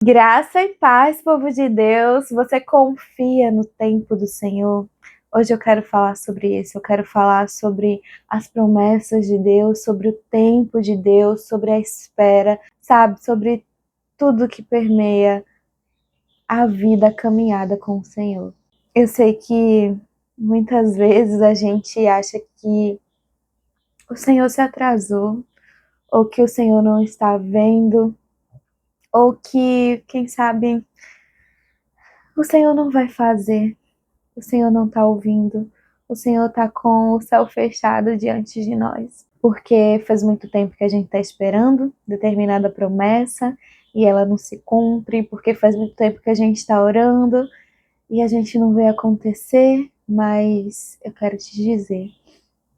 Graça e paz, povo de Deus. Você confia no tempo do Senhor? Hoje eu quero falar sobre isso. Eu quero falar sobre as promessas de Deus, sobre o tempo de Deus, sobre a espera, sabe? Sobre tudo que permeia a vida, a caminhada com o Senhor. Eu sei que muitas vezes a gente acha que o Senhor se atrasou, ou que o Senhor não está vendo, ou que, quem sabe, o Senhor não vai fazer. O Senhor não está ouvindo. O Senhor está com o céu fechado diante de nós. Porque faz muito tempo que a gente está esperando determinada promessa e ela não se cumpre. Porque faz muito tempo que a gente está orando e a gente não vê acontecer. Mas eu quero te dizer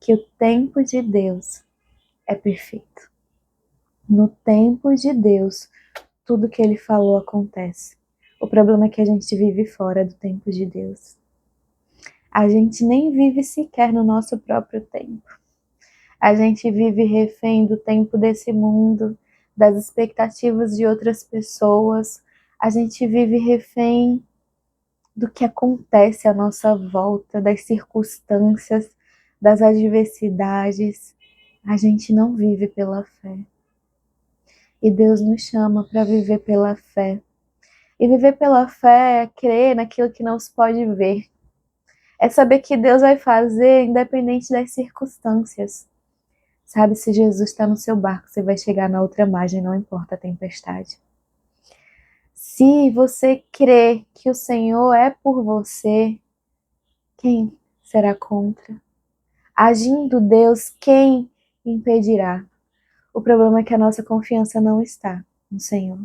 que o tempo de Deus é perfeito. No tempo de Deus, tudo que Ele falou acontece. O problema é que a gente vive fora do tempo de Deus. A gente nem vive sequer no nosso próprio tempo. A gente vive refém do tempo desse mundo, das expectativas de outras pessoas. A gente vive refém do que acontece à nossa volta, das circunstâncias, das adversidades. A gente não vive pela fé. E Deus nos chama para viver pela fé. E viver pela fé é crer naquilo que não se pode ver. É saber que Deus vai fazer independente das circunstâncias. Sabe, se Jesus está no seu barco, você vai chegar na outra margem, não importa a tempestade. Se você crê que o Senhor é por você, quem será contra? Agindo Deus, quem impedirá? O problema é que a nossa confiança não está no Senhor.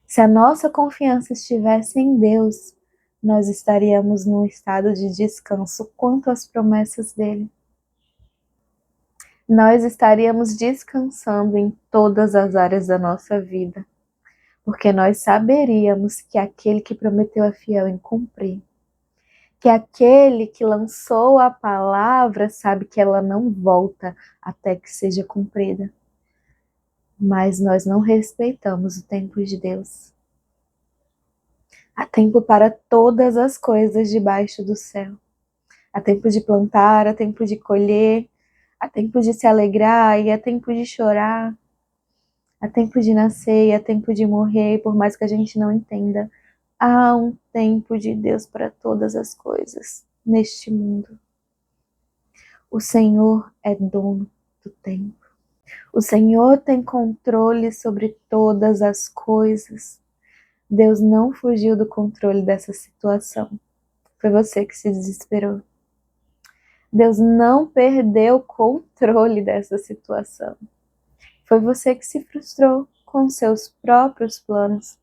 Se a nossa confiança estivesse em Deus, nós estaríamos num estado de descanso quanto às promessas dele. Nós estaríamos descansando em todas as áreas da nossa vida, porque nós saberíamos que aquele que prometeu é fiel em cumprir, que aquele que lançou a palavra sabe que ela não volta até que seja cumprida. Mas nós não respeitamos o tempo de Deus. Há tempo para todas as coisas debaixo do céu. Há tempo de plantar, há tempo de colher, há tempo de se alegrar e há tempo de chorar. Há tempo de nascer e há tempo de morrer, por mais que a gente não entenda. Há um tempo de Deus para todas as coisas neste mundo. O Senhor é dono do tempo. O Senhor tem controle sobre todas as coisas. Deus não fugiu do controle dessa situação. Foi você que se desesperou. Deus não perdeu o controle dessa situação. Foi você que se frustrou com seus próprios planos,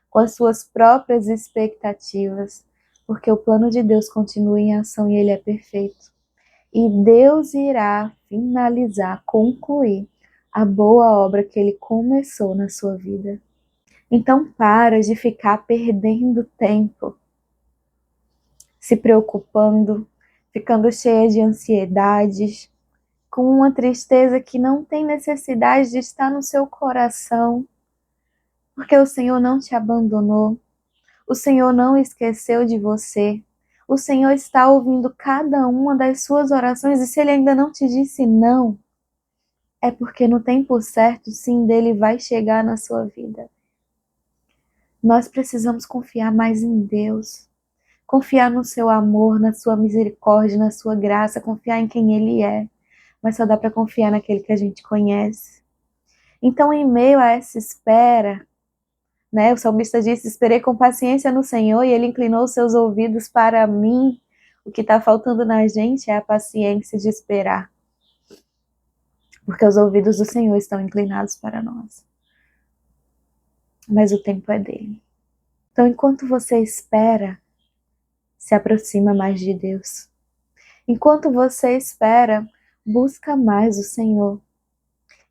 com as suas próprias expectativas, porque o plano de Deus continua em ação e ele é perfeito. E Deus irá finalizar, concluir a boa obra que ele começou na sua vida. Então para de ficar perdendo tempo, se preocupando, ficando cheia de ansiedades, com uma tristeza que não tem necessidade de estar no seu coração, porque o Senhor não te abandonou, o Senhor não esqueceu de você, o Senhor está ouvindo cada uma das suas orações e se Ele ainda não te disse não, é porque no tempo certo, o sim dele vai chegar na sua vida. Nós precisamos confiar mais em Deus, confiar no seu amor, na sua misericórdia, na sua graça, confiar em quem Ele é, mas só dá para confiar naquele que a gente conhece. Então, em meio a essa espera, né, o salmista disse, esperei com paciência no Senhor e Ele inclinou os seus ouvidos para mim. O que está faltando na gente é a paciência de esperar, porque os ouvidos do Senhor estão inclinados para nós. Mas o tempo é dele. Então, enquanto você espera, se aproxima mais de Deus. Enquanto você espera, busca mais o Senhor.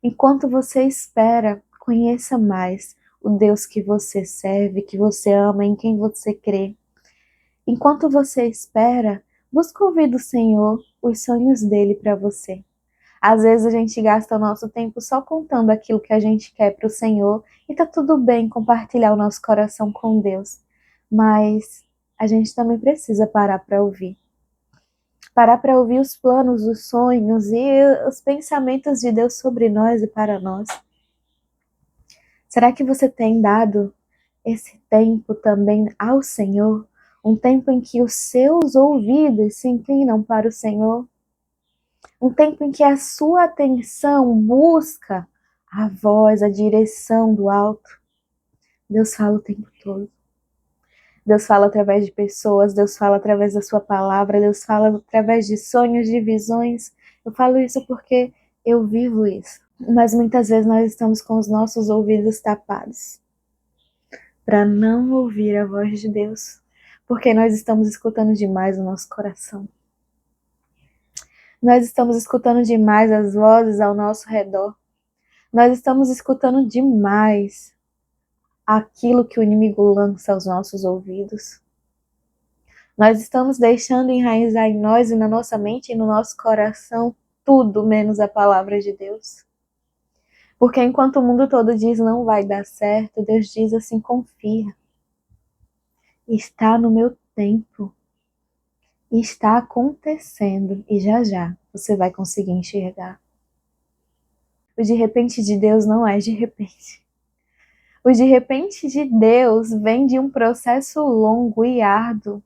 Enquanto você espera, conheça mais o Deus que você serve, que você ama, em quem você crê. Enquanto você espera, busca ouvir do Senhor os sonhos dele para você. Às vezes a gente gasta o nosso tempo só contando aquilo que a gente quer para o Senhor, e tá tudo bem compartilhar o nosso coração com Deus, mas a gente também precisa parar para ouvir. Parar para ouvir os planos, os sonhos e os pensamentos de Deus sobre nós e para nós. Será que você tem dado esse tempo também ao Senhor? Um tempo em que os seus ouvidos se inclinam para o Senhor? Um tempo em que a sua atenção busca a voz, a direção do alto? Deus fala o tempo todo. Deus fala através de pessoas, Deus fala através da sua palavra, Deus fala através de sonhos, de visões. Eu falo isso porque eu vivo isso. Mas muitas vezes nós estamos com os nossos ouvidos tapados para não ouvir a voz de Deus, porque nós estamos escutando demais o nosso coração. Nós estamos escutando demais as vozes ao nosso redor. Nós estamos escutando demais aquilo que o inimigo lança aos nossos ouvidos. Nós estamos deixando enraizar em nós e na nossa mente e no nosso coração tudo menos a palavra de Deus. Porque enquanto o mundo todo diz não vai dar certo, Deus diz assim, confia. Está no meu tempo. Está acontecendo e já já você vai conseguir enxergar. O de repente de Deus não é de repente. O de repente de Deus vem de um processo longo e árduo.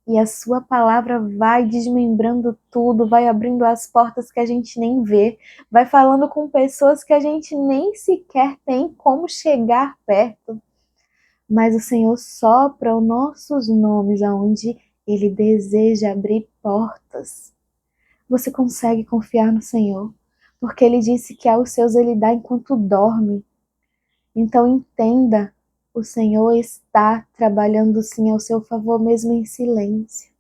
E a sua palavra vai desmembrando tudo, vai abrindo as portas que a gente nem vê, vai falando com pessoas que a gente nem sequer tem como chegar perto. Mas o Senhor sopra os nossos nomes aonde Ele deseja abrir portas. Você consegue confiar no Senhor, porque Ele disse que aos seus Ele dá enquanto dorme. Então entenda, o Senhor está trabalhando sim ao seu favor, mesmo em silêncio.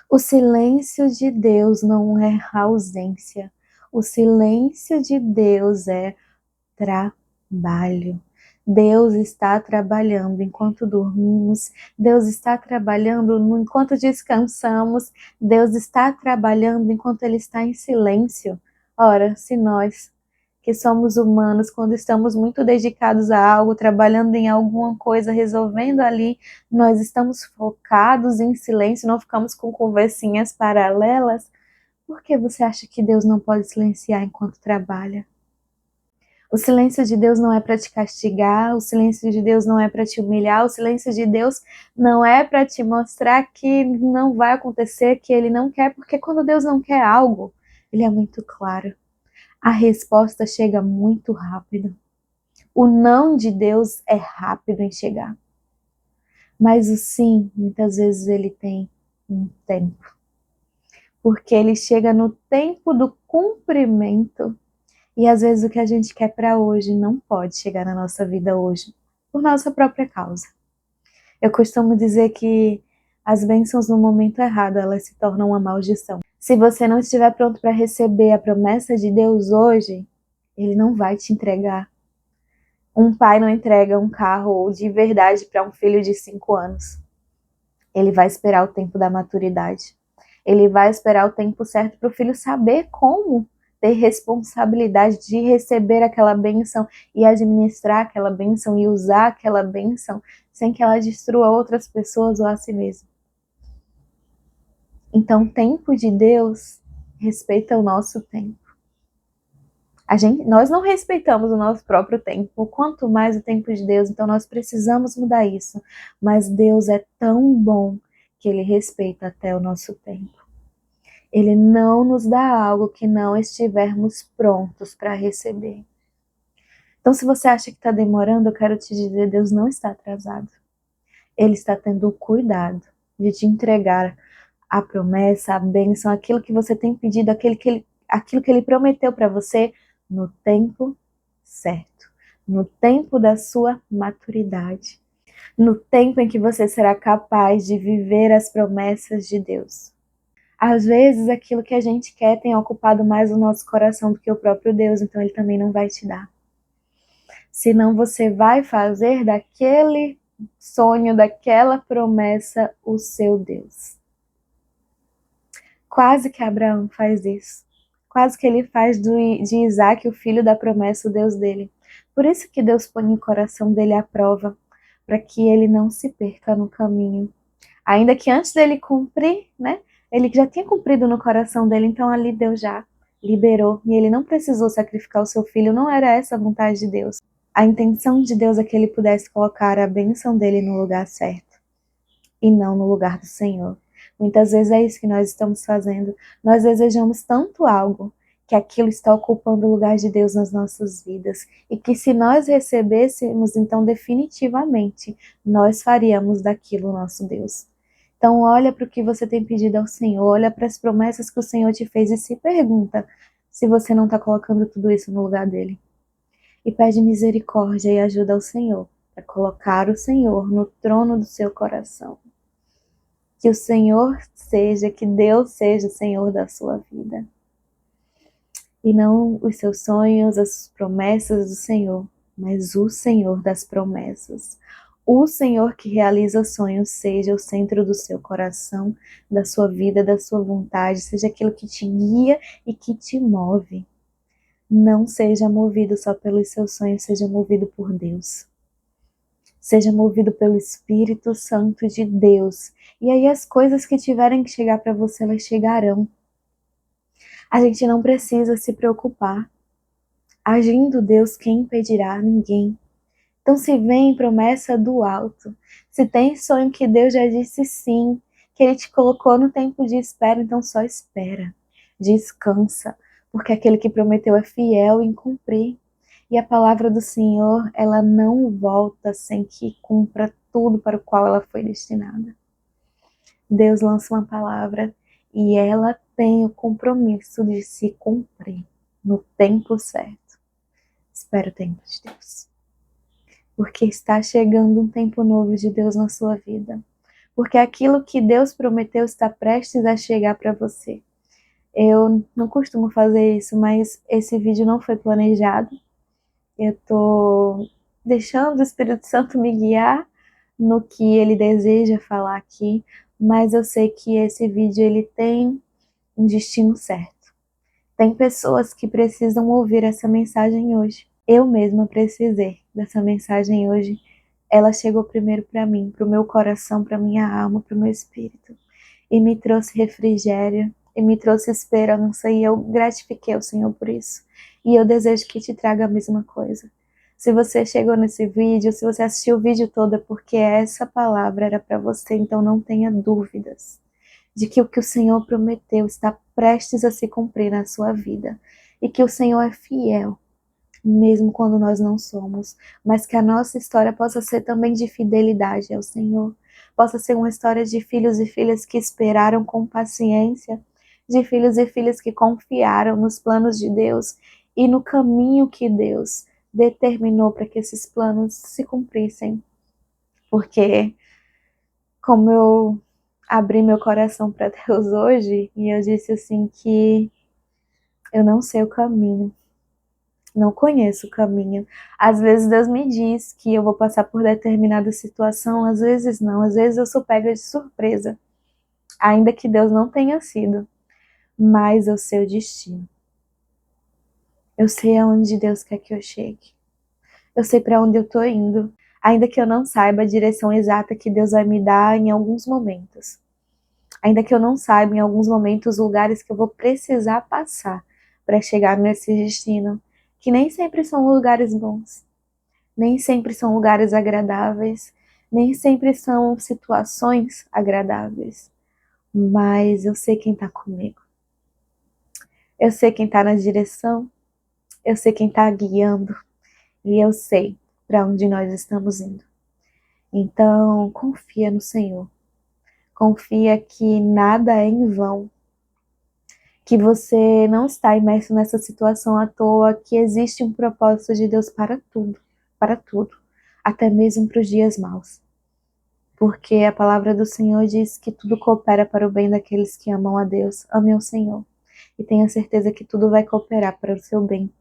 O silêncio de Deus não é ausência. O silêncio de Deus é trabalho. Deus está trabalhando enquanto dormimos, Deus está trabalhando enquanto descansamos, Deus está trabalhando enquanto Ele está em silêncio. Ora, se nós, que somos humanos, quando estamos muito dedicados a algo, trabalhando em alguma coisa, resolvendo ali, nós estamos focados em silêncio, não ficamos com conversinhas paralelas, por que você acha que Deus não pode silenciar enquanto trabalha? O silêncio de Deus não é para te castigar, o silêncio de Deus não é para te humilhar, o silêncio de Deus não é para te mostrar que não vai acontecer, que Ele não quer, porque quando Deus não quer algo, Ele é muito claro. A resposta chega muito rápido. O não de Deus é rápido em chegar. Mas o sim, muitas vezes ele tem um tempo. Porque ele chega no tempo do cumprimento. E às vezes o que a gente quer para hoje não pode chegar na nossa vida hoje, por nossa própria causa. Eu costumo dizer que as bênçãos no momento errado, elas se tornam uma maldição. Se você não estiver pronto para receber a promessa de Deus hoje, Ele não vai te entregar. Um pai não entrega um carro de verdade para um filho de 5 anos. Ele vai esperar o tempo da maturidade. Ele vai esperar o tempo certo para o filho saber como ter responsabilidade de receber aquela bênção e administrar aquela bênção e usar aquela bênção sem que ela destrua outras pessoas ou a si mesmo. Então, o tempo de Deus respeita o nosso tempo. Nós não respeitamos o nosso próprio tempo, quanto mais o tempo de Deus, então nós precisamos mudar isso. Mas Deus é tão bom que Ele respeita até o nosso tempo. Ele não nos dá algo que não estivermos prontos para receber. Então, se você acha que está demorando, eu quero te dizer, Deus não está atrasado. Ele está tendo cuidado de te entregar a promessa, a bênção, aquilo que você tem pedido, aquilo que Ele prometeu para você no tempo certo, no tempo da sua maturidade, no tempo em que você será capaz de viver as promessas de Deus. Às vezes, aquilo que a gente quer tem ocupado mais o nosso coração do que o próprio Deus, então Ele também não vai te dar. Senão você vai fazer daquele sonho, daquela promessa, o seu Deus. Quase que Abraão faz isso. Quase que ele faz de Isaac o filho da promessa, o Deus dele. Por isso que Deus põe o coração dele à prova, para que ele não se perca no caminho. Ainda que antes dele cumprir, né? Ele já tinha cumprido no coração dele, então ali Deus já liberou. E ele não precisou sacrificar o seu filho, não era essa a vontade de Deus. A intenção de Deus é que ele pudesse colocar a bênção dele no lugar certo e não no lugar do Senhor. Muitas vezes é isso que nós estamos fazendo. Nós desejamos tanto algo que aquilo está ocupando o lugar de Deus nas nossas vidas. E que se nós recebêssemos, então definitivamente nós faríamos daquilo o nosso Deus. Então olha para o que você tem pedido ao Senhor, olha para as promessas que o Senhor te fez e se pergunta se você não está colocando tudo isso no lugar dele. E pede misericórdia e ajuda ao Senhor para colocar o Senhor no trono do seu coração. Que o Senhor seja, que Deus seja o Senhor da sua vida. E não os seus sonhos, as promessas do Senhor, mas o Senhor das promessas. O Senhor que realiza sonhos seja o centro do seu coração, da sua vida, da sua vontade, seja aquilo que te guia e que te move. Não seja movido só pelos seus sonhos, seja movido por Deus. Seja movido pelo Espírito Santo de Deus. E aí as coisas que tiverem que chegar para você, elas chegarão. A gente não precisa se preocupar. Agindo Deus, quem impedirá? Ninguém. Então se vem promessa do alto, se tem sonho que Deus já disse sim, que Ele te colocou no tempo de espera, então só espera. Descansa, porque aquele que prometeu é fiel em cumprir. E a palavra do Senhor, ela não volta sem que cumpra tudo para o qual ela foi destinada. Deus lança uma palavra e ela tem o compromisso de se cumprir no tempo certo. Espera o tempo de Deus. Porque está chegando um tempo novo de Deus na sua vida. Porque aquilo que Deus prometeu está prestes a chegar para você. Eu não costumo fazer isso, mas esse vídeo não foi planejado. Eu tô deixando o Espírito Santo me guiar no que ele deseja falar aqui, mas eu sei que esse vídeo ele tem um destino certo. Tem pessoas que precisam ouvir essa mensagem hoje. Eu mesma precisei dessa mensagem hoje. Ela chegou primeiro para mim, para o meu coração, para minha alma, para o meu espírito. E me trouxe refrigério, e me trouxe esperança, e eu gratifiquei o Senhor por isso. E eu desejo que te traga a mesma coisa. Se você chegou nesse vídeo, se você assistiu o vídeo todo, é porque essa palavra era para você, então não tenha dúvidas de que o Senhor prometeu está prestes a se cumprir na sua vida. E que o Senhor é fiel, mesmo quando nós não somos, mas que a nossa história possa ser também de fidelidade ao Senhor, possa ser uma história de filhos e filhas que esperaram com paciência, de filhos e filhas que confiaram nos planos de Deus e no caminho que Deus determinou para que esses planos se cumprissem. Porque, como eu abri meu coração para Deus hoje, e eu disse assim que eu não sei o caminho, não conheço o caminho. Às vezes Deus me diz que eu vou passar por determinada situação, às vezes não, às vezes eu sou pega de surpresa. Ainda que Deus não tenha sido, mas eu sei o destino. Eu sei aonde Deus quer que eu chegue. Eu sei para onde eu estou indo, ainda que eu não saiba a direção exata que Deus vai me dar em alguns momentos. Ainda que eu não saiba em alguns momentos os lugares que eu vou precisar passar para chegar nesse destino, que nem sempre são lugares bons, nem sempre são lugares agradáveis, nem sempre são situações agradáveis, mas eu sei quem está comigo. Eu sei quem está na direção, eu sei quem está guiando e eu sei para onde nós estamos indo. Então, confia no Senhor. Confia que nada é em vão, que você não está imerso nessa situação à toa, que existe um propósito de Deus para tudo, até mesmo para os dias maus. Porque a palavra do Senhor diz que tudo coopera para o bem daqueles que amam a Deus, amem o Senhor. E tenha certeza que tudo vai cooperar para o seu bem,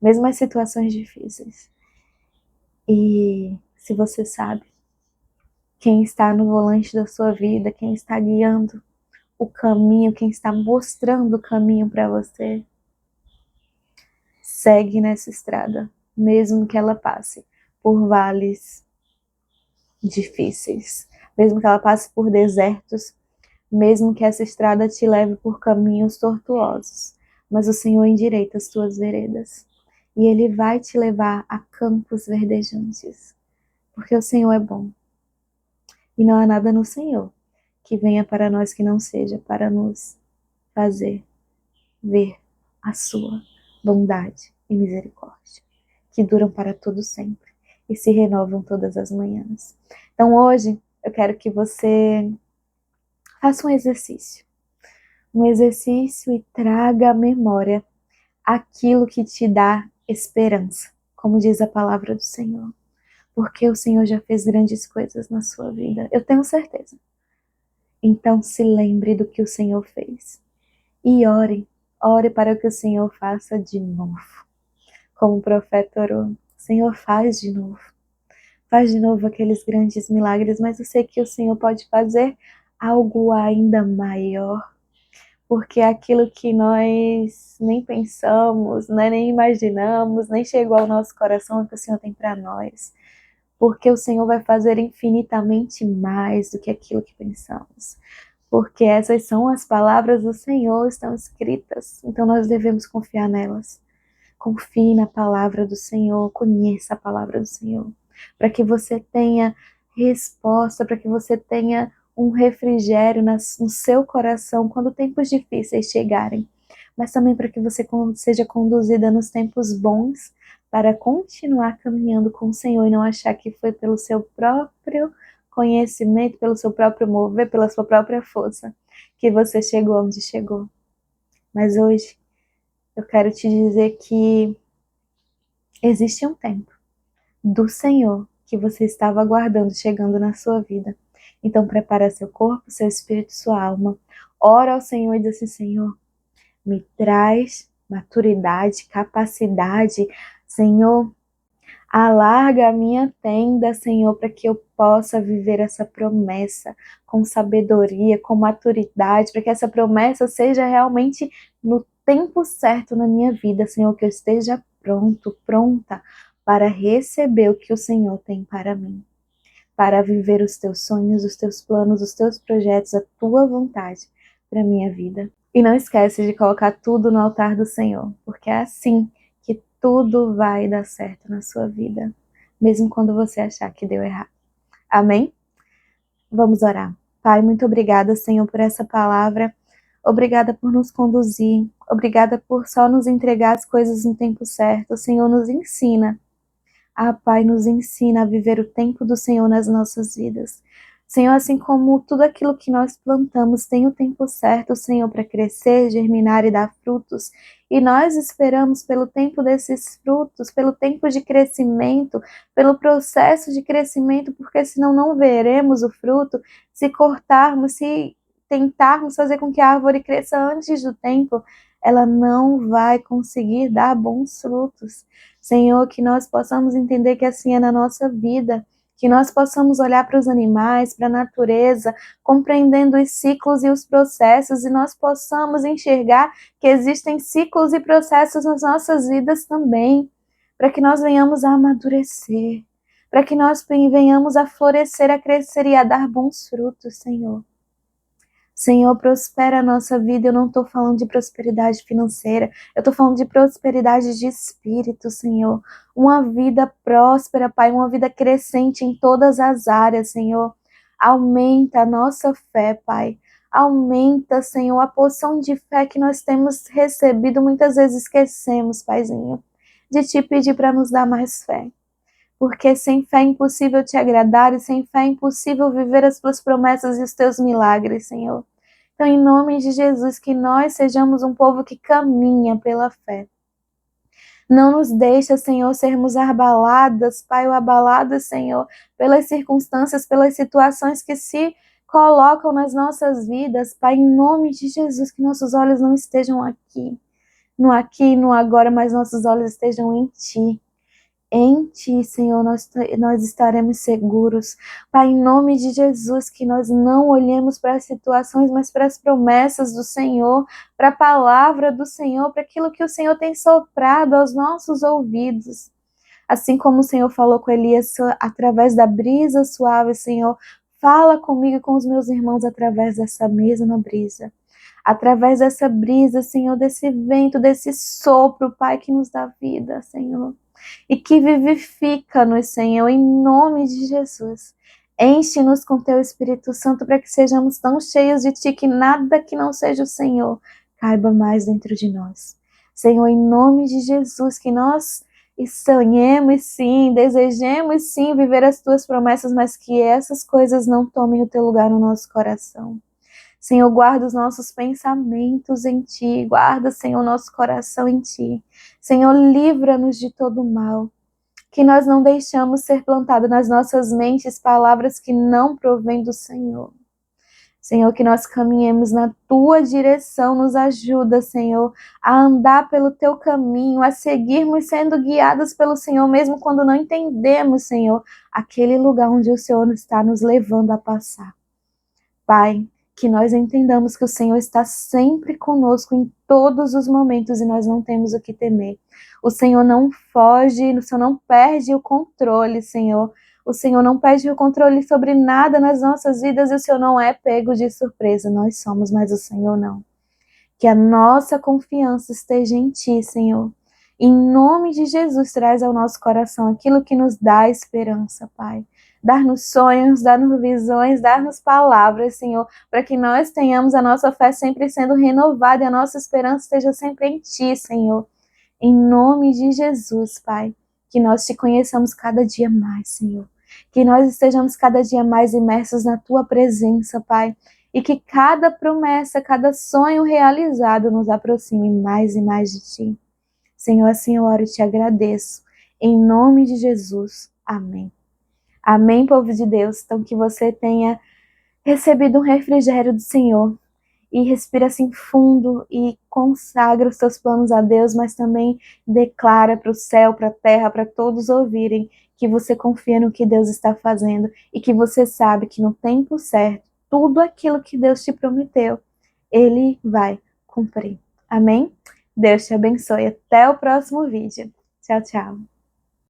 mesmo as situações difíceis. E se você sabe quem está no volante da sua vida, quem está guiando o caminho, quem está mostrando o caminho para você. Segue nessa estrada, mesmo que ela passe por vales difíceis, mesmo que ela passe por desertos, mesmo que essa estrada te leve por caminhos tortuosos, mas o Senhor endireita as tuas veredas, e Ele vai te levar a campos verdejantes, porque o Senhor é bom, e não há nada no Senhor que venha para nós que não seja para nos fazer ver a sua bondade e misericórdia, que duram para todo sempre e se renovam todas as manhãs. Então hoje eu quero que você faça um exercício e traga à memória aquilo que te dá esperança, como diz a palavra do Senhor, porque o Senhor já fez grandes coisas na sua vida, eu tenho certeza. Então se lembre do que o Senhor fez e ore para que o Senhor faça de novo. Como o profeta orou, Senhor, faz de novo aqueles grandes milagres, mas eu sei que o Senhor pode fazer algo ainda maior, porque aquilo que nós nem pensamos, né, nem imaginamos, nem chegou ao nosso coração é que o Senhor tem para nós, porque o Senhor vai fazer infinitamente mais do que aquilo que pensamos, porque essas são as palavras do Senhor, estão escritas, então nós devemos confiar nelas. Confie na palavra do Senhor, conheça a palavra do Senhor, para que você tenha resposta, para que você tenha um refrigério no seu coração quando tempos difíceis chegarem, mas também para que você seja conduzida nos tempos bons, para continuar caminhando com o Senhor e não achar que foi pelo seu próprio conhecimento, pelo seu próprio mover, pela sua própria força, que você chegou onde chegou. Mas hoje, eu quero te dizer que existe um tempo do Senhor que você estava aguardando chegando na sua vida. Então prepara seu corpo, seu espírito, sua alma. Ora ao Senhor e diz assim: Senhor, me traz maturidade, capacidade. Senhor, alarga a minha tenda, Senhor, para que eu possa viver essa promessa com sabedoria, com maturidade, para que essa promessa seja realmente no tempo certo na minha vida, Senhor, que eu esteja pronto, pronta para receber o que o Senhor tem para mim, para viver os teus sonhos, os teus planos, os teus projetos, a tua vontade para a minha vida. E não esquece de colocar tudo no altar do Senhor, porque é assim que tudo vai dar certo na sua vida, mesmo quando você achar que deu errado. Amém? Vamos orar. Pai, muito obrigada, Senhor, por essa palavra. Obrigada por nos conduzir. Obrigada por só nos entregar as coisas no tempo certo. O Senhor nos ensina. Pai, nos ensina a viver o tempo do Senhor nas nossas vidas. Senhor, assim como tudo aquilo que nós plantamos tem o tempo certo, Senhor, para crescer, germinar e dar frutos. E nós esperamos pelo tempo desses frutos, pelo tempo de crescimento, pelo processo de crescimento, porque senão não veremos o fruto se cortarmos, se tentarmos fazer com que a árvore cresça antes do tempo, ela não vai conseguir dar bons frutos. Senhor, que nós possamos entender que assim é na nossa vida, que nós possamos olhar para os animais, para a natureza, compreendendo os ciclos e os processos, e nós possamos enxergar que existem ciclos e processos nas nossas vidas também, para que nós venhamos a amadurecer, para que nós venhamos a florescer, a crescer e a dar bons frutos, Senhor. Senhor, prospera a nossa vida. Eu não estou falando de prosperidade financeira, eu estou falando de prosperidade de espírito, Senhor. Uma vida próspera, Pai, uma vida crescente em todas as áreas, Senhor. Aumenta a nossa fé, Pai. Aumenta, Senhor, a porção de fé que nós temos recebido. Muitas vezes esquecemos, Paizinho, de te pedir para nos dar mais fé. Porque sem fé é impossível te agradar e sem fé é impossível viver as tuas promessas e os teus milagres, Senhor. Então, em nome de Jesus, que nós sejamos um povo que caminha pela fé. Não nos deixa, Senhor, sermos abaladas, Pai, ou abaladas, Senhor, pelas circunstâncias, pelas situações que se colocam nas nossas vidas, Pai, em nome de Jesus, que nossos olhos não estejam aqui, no agora, mas nossos olhos estejam em Ti. Em Ti, Senhor, nós estaremos seguros. Pai, em nome de Jesus, que nós não olhemos para as situações, mas para as promessas do Senhor, para a palavra do Senhor, para aquilo que o Senhor tem soprado aos nossos ouvidos. Assim como o Senhor falou com Elias através da brisa suave, Senhor, fala comigo e com os meus irmãos através dessa mesma brisa. Através dessa brisa, Senhor, desse vento, desse sopro, Pai, que nos dá vida, Senhor. E que vivifica-nos, Senhor, em nome de Jesus. Enche-nos com Teu Espírito Santo para que sejamos tão cheios de Ti que nada que não seja o Senhor caiba mais dentro de nós. Senhor, em nome de Jesus, que nós sonhemos sim, desejemos sim viver as Tuas promessas, mas que essas coisas não tomem o Teu lugar no nosso coração. Senhor, guarda os nossos pensamentos em Ti, guarda, Senhor, o nosso coração em Ti. Senhor, livra-nos de todo mal, que nós não deixamos ser plantado nas nossas mentes palavras que não provêm do Senhor. Senhor, que nós caminhemos na Tua direção, nos ajuda, Senhor, a andar pelo Teu caminho, a seguirmos sendo guiados pelo Senhor, mesmo quando não entendemos, Senhor, aquele lugar onde o Senhor está nos levando a passar. Pai, que nós entendamos que o Senhor está sempre conosco em todos os momentos e nós não temos o que temer. O Senhor não foge, o Senhor não perde o controle, Senhor. O Senhor não perde o controle sobre nada nas nossas vidas e o Senhor não é pego de surpresa. Nós somos, mas o Senhor não. Que a nossa confiança esteja em Ti, Senhor. Em nome de Jesus, traz ao nosso coração aquilo que nos dá esperança, Pai. Dar-nos sonhos, dar-nos visões, dar-nos palavras, Senhor, para que nós tenhamos a nossa fé sempre sendo renovada e a nossa esperança esteja sempre em Ti, Senhor. Em nome de Jesus, Pai, que nós Te conheçamos cada dia mais, Senhor. Que nós estejamos cada dia mais imersos na Tua presença, Pai. E que cada promessa, cada sonho realizado nos aproxime mais e mais de Ti. Senhor, assim eu oro e Te agradeço. Em nome de Jesus. Amém. Amém, povo de Deus. Então que você tenha recebido um refrigério do Senhor. E respira assim fundo e consagra os seus planos a Deus, mas também declara para o céu, para a terra, para todos ouvirem que você confia no que Deus está fazendo e que você sabe que no tempo certo, tudo aquilo que Deus te prometeu, Ele vai cumprir. Amém? Deus te abençoe. Até o próximo vídeo. Tchau, tchau.